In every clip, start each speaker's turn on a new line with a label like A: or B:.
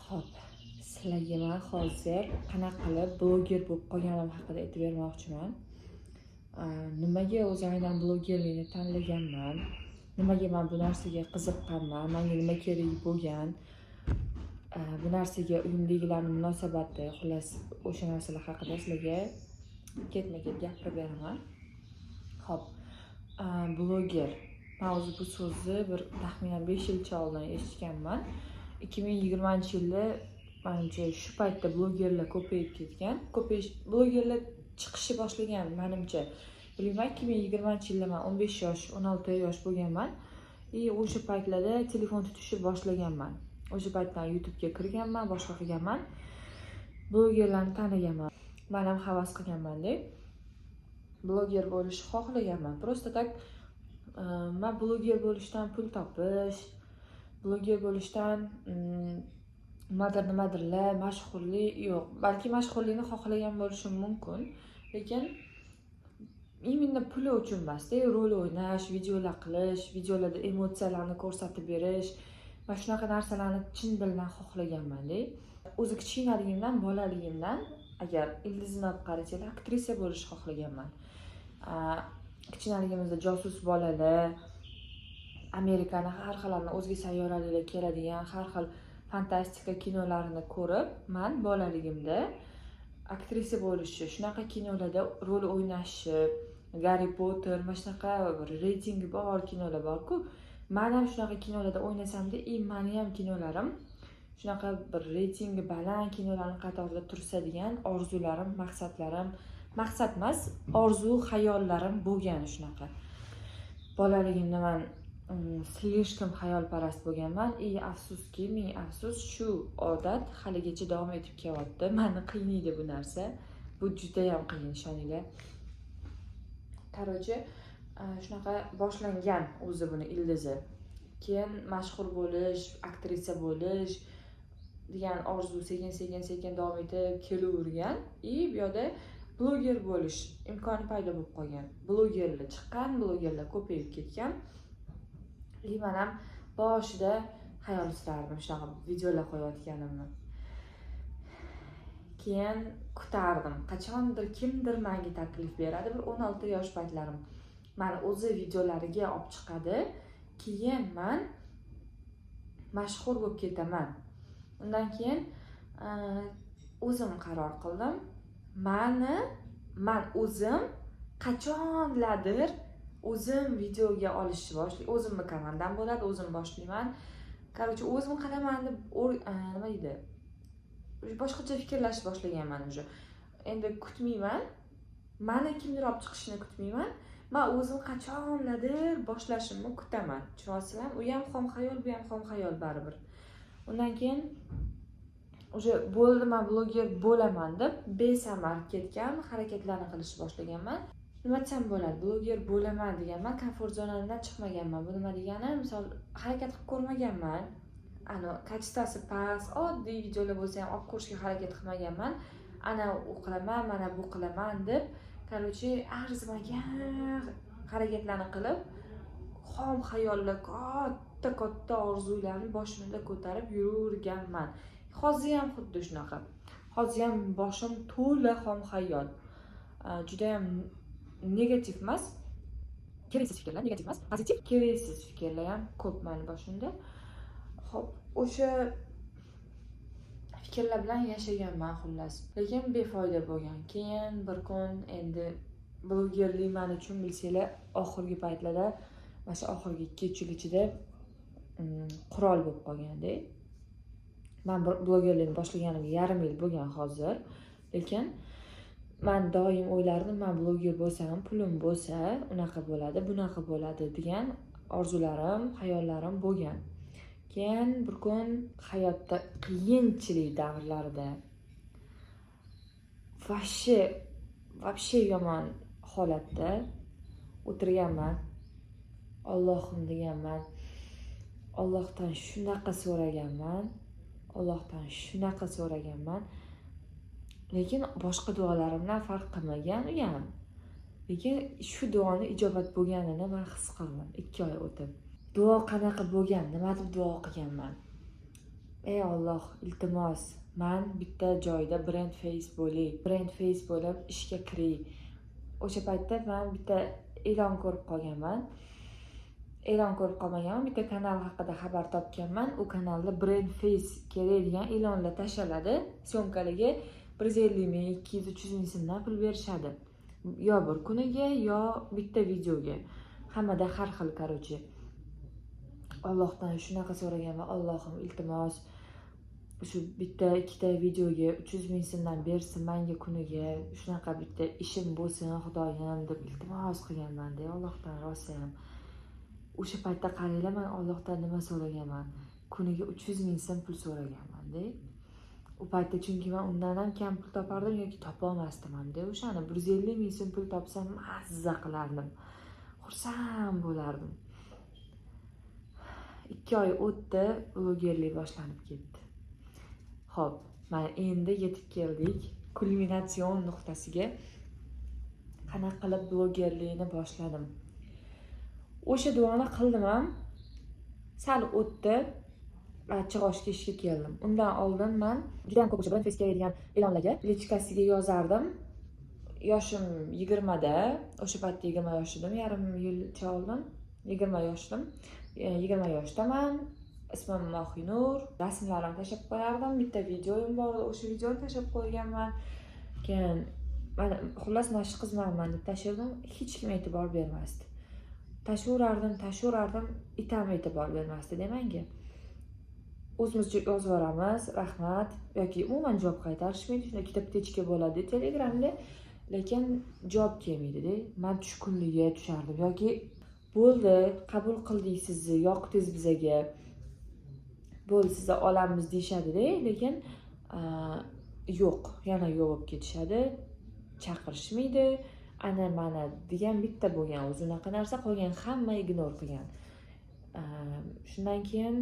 A: Xo'p, sizlarga men hozir qanaqa qilib bloger bo'lib qolganim haqida aytib bermoqchiman. Nimaga o'zi aynan blogerlikni tanlaganman? Nimaga men bu narsaga qiziqqanman? Menga nima kerak bo'lgan? Bu narsaga uyimdagilarning munosabati, xullas o'sha narsalar haqida sizlarga ketma-ket gapirib beraman. Xo'p, bloger. Men o'zi bu so'zni bir taxminan 5 yilcha oldin eshitganman. 2020-yilda menimcha shu paytda blogerlar ko'payib ketgan. Blogerlar chiqishni boshlagan menimcha. Bilmayman, 2020-yilda men 15 yosh, 16 yosh bo'lganman. O'sha paytlarda telefon tutishni boshlaganman. O'sha paytdan YouTube'ga kirganman, boshqa qilganman. Blogerlarni taniganman. Men ham havas qilganman-da. Bloger bo'lishni xohlaganman. Prosta tak men bloger bo'lishdan pul topish, bloger bo'lishdan nimadirlar, mashhurlik yo'q. Balki mashhurlikni xohlagan bo'lishim mumkin, lekin именно puli uchun emas-da, rol o'ynash, videolar qilish, videolarda emotsiyalarni ko'rsatib berish, mana shunaqa narsalarni chin dildan xohlaganman-da. O'zi kichkinaligimdan, bolaligimdan agar ildizini olib qarasanglar, aktrisa bo'lishni xohlaganman. Kichkinaligimizda josus bolalar, Amerikani har xillarni o'zga sayyoraliklar keladigan har xil fantastika kinolarini ko'rib, men bolaligimda aktrisa bo'lishni, shunaqa kinolarda rol o'ynashni, Harry Potter, mana shunaqa reytingi bor kinolar bor-ku, men ham shunaqa kinolarda o'ynasam-da, meni ham kinolarim shunaqa bir reytingi baland kinolarning qatorida tursa degan orzularim, maqsadlarim, maqsad emas, orzu, xayollarim bo'lgan shunaqa. Bolaligimda men slishkom xayolparast bo'lganman. Afsuski, ming afsus, shu odat haligacha davom etib kelyapti. Meni qiynaydi bu narsa. Bu juda ham qiyin, ishoninglar. Qarochi, shunaqa boshlangan o'zi buni ildizi. Keyin mashhur bo'lish, aktrisa bo'lish degan orzu sekin davom etib kelavergan. Bu yerda bloger bo'lish imkoni paydo bo'lib qolgan. Blogerlar chiqqan, blogerlar ko'payib ketgan. Men ham boshida xayol surardim shunaqa videolar qo'yayotganimni. Keyin kutardim. Qachondir kimdir menga taklif beradi. Bir 16 yosh paytlarim. Meni o'zi videolariga olib chiqadi. Keyin men mashhur bo'lib ketaman. Undan keyin o'zim qaror qildim. Men o'zim qachonlardir o'zim videoga olishni boshlayman. O'zimni komandam bo'ladi, o'zim boshlayman. Qarochi, o'zim qilaman deb nima deydi? Boshqacha fikrlashni boshlaganman уже. Endi kutmayman. Meni kimdir olib chiqishini kutmayman. Men o'zim qachonlardir boshlashimni kutaman. Tushunyapsizlarmi? U ham xom xayol, bu ham xom xayol baribir. Undan keyin уже bo'ldi, men bloger bo'laman deb besamar ketgan harakatlarni qilishni boshlaganman. Nima desam bo'ladi? Bloger bo'laman deganman, komfort zonamdan chiqmaganman. Bu nima degani? Misol harakat qilib ko'rmaganman. Kachestasi past, oddiy videolar bo'lsa ham olib ko'rishga harakat qilmaganman. Ana u qilaman, mana bu qilaman deb, qarochi, arzimagan harakatlarni qilib, xom xayollar, katta orzularni boshimda ko'tarib yuraverganman. Hozir ham xuddi shunaqa. Hozir ham boshim to'la xom xayol. Juda ham negativ emas, keraksiz fikrlar, negativ emas, pozitiv, keraksiz fikrlar ham ko'p meni boshimda. Xo'p, o'sha fikrlar bilan yashaganman xullas. Lekin befoyda bo'lgan. Keyin bir kun endi blogerlik men uchun bilsanglar, oxirgi paytlarda, mana shu oxirgi 2 yil ichida qurol bo'lib qolganda. Men blogerlikni boshlaganimga yarim yil bo'lgan hozir. Lekin men doim o'ylardim, men bloger bo'lsam, pulim bo'lsa, unaqa bo'ladi, bunaqa bo'ladi degan orzularim, xayollarim bo'lgan. Keyin bir kun hayotda qiyinchilik davrlarida вообще yomon holatda o'tirganman. Allohim deganman. Allohdan shunaqa so'raganman. Lekin boshqa duolarimdan farq qilmagan u ham. Lekin shu duoni ijobat bo'lganini men his qildim 2 oy o'tib. Duo qanaqa bo'lgan, nima deb duo qilganman. ey Alloh, iltimos, men bitta joyda brand face bo'lay, brand face bo'lib ishga kiray. O'sha paytda men bitta e'lon ko'rib qolganman. E'lon ko'rib qolmaganman, bitta kanal haqida xabar topganman. U kanalda brand face kerak degan e'lonlar tashladi. Syomkalariga 150 ming, 200, 300 ming so'mdan pul berishadi. Yo bir kuniga, yo bitta videoga. Hammada har xil, qarochi. Allohdan shunaqa so'raganman, Allohim iltimos, shu bitta ikkita videoga 300 ming so'mdan bersin menga kuniga, shunaqa bitta ishim bo'lsin Xudoyim deb iltimos qilganman-da, Allohdan rosa ham. O'sha paytda qaranglar, men Allohdan nima so'raganman? Kuniga 300 ming so'm pul so'raganman-da. U paytda chunki men undan ham kam pul topardim yoki topa olmasdim-da. O'shani 150 ming so'm pul topsam mazza qilardim. Xursand bo'lardim. 2 oy o'tdi, blogerlik boshlanib ketdi. Xo'p, mana endi yetib keldik kulminatsion nuqtasiga. Qanaqa qilib blogerlikni boshladim? O'sha duoni qildim ham, sal o'tdi, Chig'oshga ishga keldim. Undan oldin men juda ham ko'p o'sha brand face degan e'lonlarga lechkasiga yozardim. Yoshim 20 da, o'sha paytda 20 yosh edim, yarim yilcha oldin 20 yoshdim. 20 yoshdaman. Ismim Mohinur. Rasmlarimni tashlab qo'yardim. Bitta videoim bor, o'sha videoni tashlab qo'yganman. Keyin men xullas mana shu qizmanman deb tashladim, hech kim e'tibor bermasdi. Tashaverardim, itam e'tibor bermasdi demanga. O'zimizcha yozib yuboramiz, rahmat, yoki umuman javob qaytarishmaydi, shunda ikkita ptechka bo'ladi Telegramda, lekin javob kelmaydi-da. Men tushkunlikka tushardim yoki bo'ldi, qabul qildik sizni, yoqdingiz bizaga. Bo'ldi, sizni olamiz deyshadi-da, lekin yo'q, yana yo'q bo'lib ketishadi. Chaqirishmaydi. Ana mana degan bitta bo'lgan, o'zi unaqa narsa, qolgan hamma ignor qilgan. Shundan keyin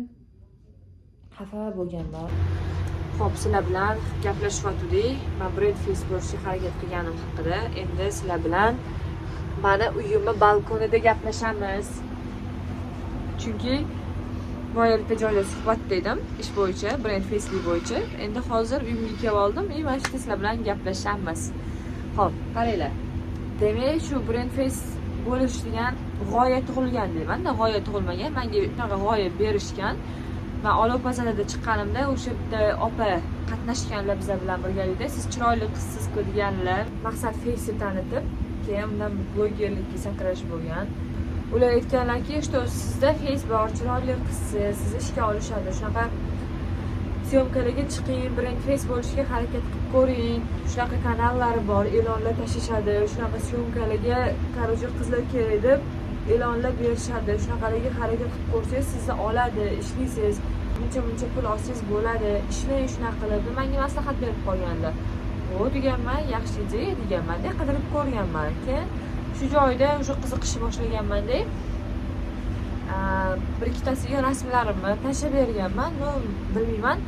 A: xafa bo'lganman. Xo'p, sizlar bilan gaplashyaptik. Men brand face bo'lishga harakat qilganim haqida. Endi sizlar bilan mana uyimni balkonida gaplashamiz. Chunki bu yerda joyda suhbat dedim, ish bo'yicha, brand facelik bo'yicha. Endi hozir uyimga kelib oldim, mana shu sizlar bilan gaplashamiz. Xo'p, qaranglar. Demak, shu brand face bo'lish degan g'oya tug'ilgan deyman-da, g'oya tug'ilmagan. Menga shunaqa g'oya berishgan. Men Olov bozorida chiqqanimda o'sha bitta opa qatnashganlar bizlar bilan birgalikda. Siz chiroyli qizsiz-ku deganlar. Maqsad face tanitib, keyin undan blogerlikka sakrash bo'lgan. Ular aytganlarki, что sizda face bor, chiroyli qizsiz, sizni ishga olishadi. Shunaqa syomkalarga chiqing, brand face bo'lishga harakat qilib ko'ring. Shunaqa kanallari bor, e'lonlar tashishadi. Shunaqa syomkalarga qarochi qizlar kerak deb e'lonlar berishadi. Shunaqalarga harakat qilib ko'rsangiz, sizni oladi, ishlaysiz. Muncha pul olsangiz bo'ladi. Ishlang shunaqa qilib. Menga maslahat berib qolganlar. O deganman, yaxshi ideya deganman-da, qidirib ko'rganman. Keyin shu joyda o'sha qiziqishni boshlaganman-da. Bir ikkitasiga rasmlarimni tashlab berganman. No, bilmayman.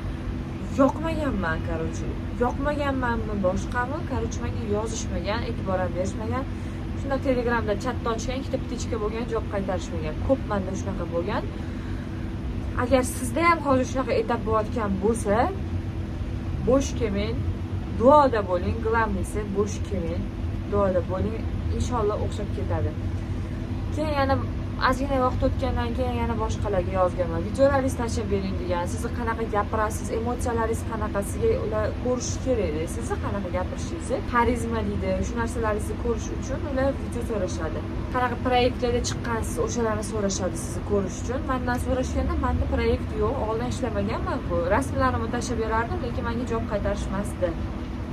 A: Yoqmaganman, qarochi. Yoqmaganmanmi, boshqami? Qarochi menga yozishmagan, e'tibor ham berishmagan. Shunda Telegramda chatda ochgan, ikkita ptechka bo'lgan, javob qaytarishmagan. Ko'p menda shunaqa bo'lgan. Agar sizda ham hozir shunaqa etap bo'layotgan bo'lsa, bo'sh kelmang, duoda bo'ling, glavnisi bo'sh kelmang, duoda bo'ling, inshaalloh o'xshab ketadi. Keyin yana ozgina vaqt o'tgandan keyin yana boshqalarga yozganman. Videolaringizni tashlab bering degan. Sizni qanaqa gapirasiz, emotsiyalaringiz qanaqa, sizga ular ko'rish kerak. Sizni qanaqa gapirishingizni, xarizma deydi, shu narsalaringizni ko'rish uchun ular video so'rashadi. Qanaqa proyektlarda chiqqansiz, o'shalarni so'rashadi sizni ko'rish uchun. Mendan so'rashganda, menda proyekt yo'q, oldin ishlamaganman-ku. Rasmlarimni tashlab berardim, lekin menga javob qaytarishmasdi.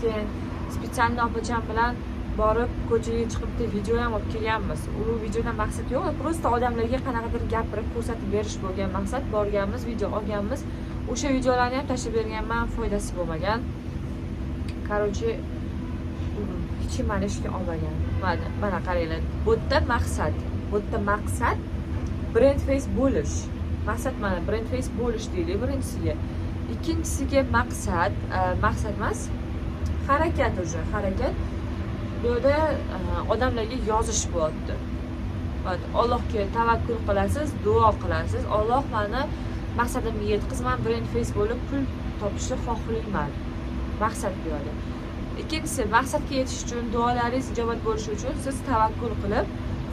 A: Keyin spetsialniy opacham bilan borib ko'chaga chiqib video ham olib kelganmiz. U videodan maqsad yo'q, просто odamlarga qanaqadir gapirib ko'rsatib berish bo'lgan maqsad. Borganmiz, video olganmiz. O'sha videolarni ham tashlab berganman, foydasi bo'lmagan. Qarochi hech kim meni ishga olmagan. Mana qaranglar. Bu yerda maqsad brand face bo'lish. Maqsad mana brand face bo'lish deylik birinchisiga. Ikkinchisiga maqsad emas, harakat уже, harakat. Bu yerda odamlarga yozish bo'lyapti. Allohga tavakkul qilasiz, duo qilasiz. Alloh meni maqsadimga yetkazaman, brend face bo'lib pul topishni xohlayman. Maqsad bu yo'lda. Ikkinchisi, maqsadga yetish uchun duolaringiz ijobat bo'lishi uchun siz tavakkul qilib,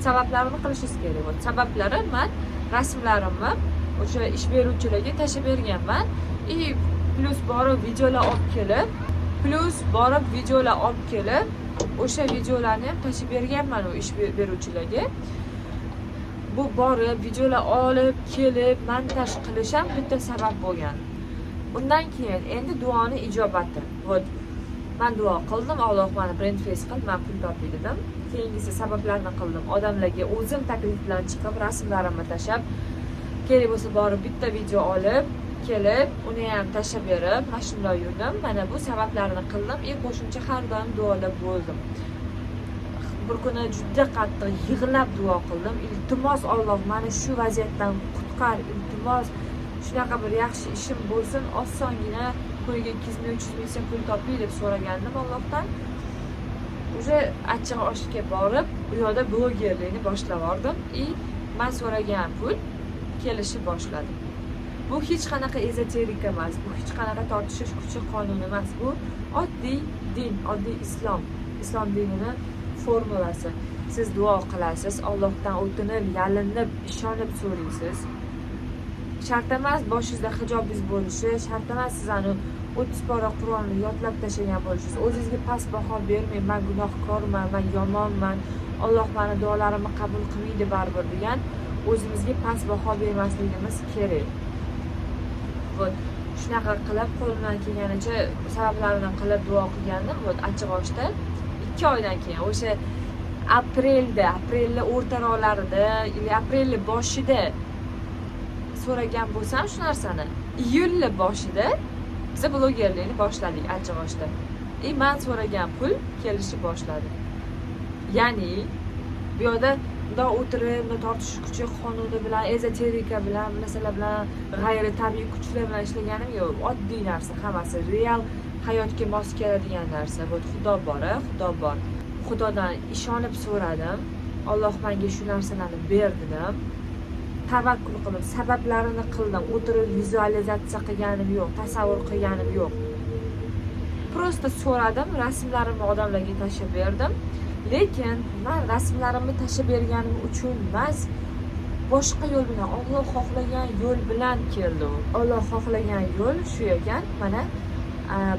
A: sabablarini qilishingiz kerak bo'ladi. Sabablari men rasmlarimni o'sha ish beruvchilarga tashlab berganman. Plus borib videolar olib kelib, o'sha videolarni ham tashlab berganman u ish beruvchilarga. Bu borib videolar olib kelib montaj qilish ham bitta sabab bo'lgan. Undan keyin endi duoni ijobati. Men duo qildim, Alloh meni brend face qilib, men pul topay dedim. Keyingisi sabablarni qildim. Odamlarga o'zim taklif bilan chiqib, rasmlarimni tashlab, kerak bo'lsa borib bitta video olib kelib, uni ham tashlab berib, mashinalar yurdim. Mana bu sabablarni qildim. Qo'shimcha har doim duolar bo'ldim. Bir kuni juda qattiq yig'lab duo qildim. Iltimos Alloh meni shu vaziyatdan qutqar, iltimos shunaqa bir yaxshi ishim bo'lsin, osongina qo'yga 200 ming 300 ming pul topay deb so'ragandim Allohdan. O'sha achchiq oshga borib, u yerda blogerlikni boshlab oldim. Men so'ragan pul kelishni boshladim. Bu hech qanaqa ezoterika emas, bu hech qanaqa tortishish kuchi qonuni emas. Bu oddiy din, oddiy islom dinini formulasi. Siz duo qilasiz, Allohdan o'tinib, yalinib, ishonib so'raysiz. Shart emas boshingizda hijobingiz bo'lishi, shart emas siz 30 pora Qur'onni yodlab tashlagan bo'lishingiz. O'zingizga past baho bermang, men gunohkorman, men yomonman, Alloh meni duolarimni qabul qilmaydi baribir degan o'zimizga past baho bermasligimiz kerak. Shunaqa qilib qo'limdan kelganicha sabablarini qilib duo qilgandim. Achchiq oshda 2 oydan keyin o'sha aprelni o'rtaroqlarida, aprelni boshida so'ragan bo'lsam shu narsani, iyulni boshida biz blogerlikni boshladik achchiq oshda. Men so'ragan pul kelishni boshladi. Ya'ni bu yerda o'tirib, tortish kuchi qonuni bilan, ezoterika bilan, narsalar bilan, g'ayri tabiiy kuchlar bilan ishlaganim yo'q. Oddiy narsa, hammasi real hayotga mos keladigan narsa. Xudo bor. Xudodan ishonib so'radim. Alloh menga shu narsalarni berdi dedim. Tavakkul qilib, sabablarini qildim. O'tirib vizualizatsiya qilganim yo'q, tasavvur qilganim yo'q. Prosta so'radim, rasmlarimni odamlarga tashlab berdim. Lekin men rasmlarimni tashlab berganim uchun emas, boshqa yo'l bilan, Alloh xohlagan yo'l bilan keldi. Alloh xohlagan yo'l shu ekan. Mana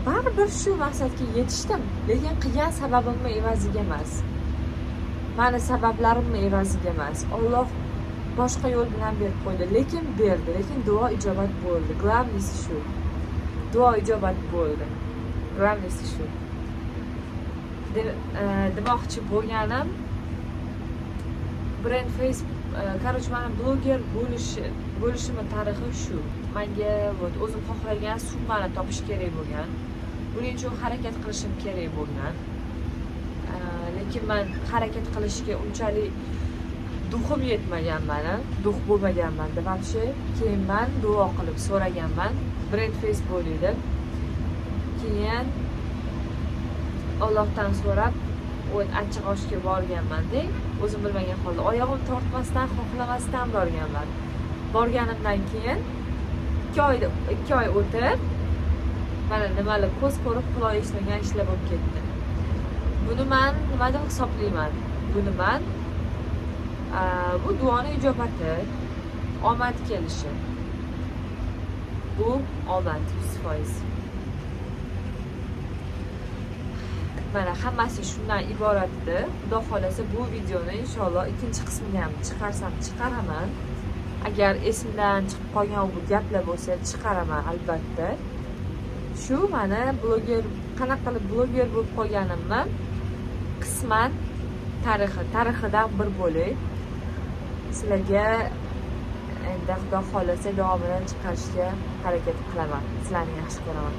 A: baribir shu maqsadga yetishdim. Lekin qilgan sababimni evaziga emas. Meni sabablarimni evaziga emas. Alloh boshqa yo'l bilan berib qo'ydi, lekin berdi. Lekin duo ijobat bo'ldi. Glavnisi shu. Duo ijobat bo'ldi. Glavnisi shu. Demoqchi bo'lganim, brend face, короче, mana bloger bo'lishimning tarixi shu. Menga o'zim xohlagan summani topish kerak bo'lgan. Buning uchun harakat qilishim kerak bo'lgan. Lekin men harakat qilishga unchalik duxim yetmagan meni, dux bo'lmaganman deb вообще. Keyin men duo qilib so'raganman, brend face bo'ldi. Keyin Allohdan so'rab, achchiq oshga borganman-da, o'zim bilmagan holda, oyog'im tortmasdan, xohlamasdan borganman. Borganimdan keyin 2 oy o'tib, mana nimalar ko'z ko'rib, quloq eshitmagan ishlar bo'lib ketdi. Buni men nima deb hisoblayman? Buni men bu duoni ijobati, omad kelishi. Bu omad 100%. Mana hammasi shundan iborat edi. Xudo xolasa bu videoni inshaalloh ikkinchi qismini ham chiqaraman. Agar esimdan chiqib qolgan bu gaplar bo'lsa, chiqaraman albatta. Shu mana qanaqa qilib bloger bo'lib qolganimni qisman tarixidan bir bo'lib sizlarga endi Xudo xolasa davomini chiqarishga harakat qilaman. Sizlarni yaxshi ko'raman.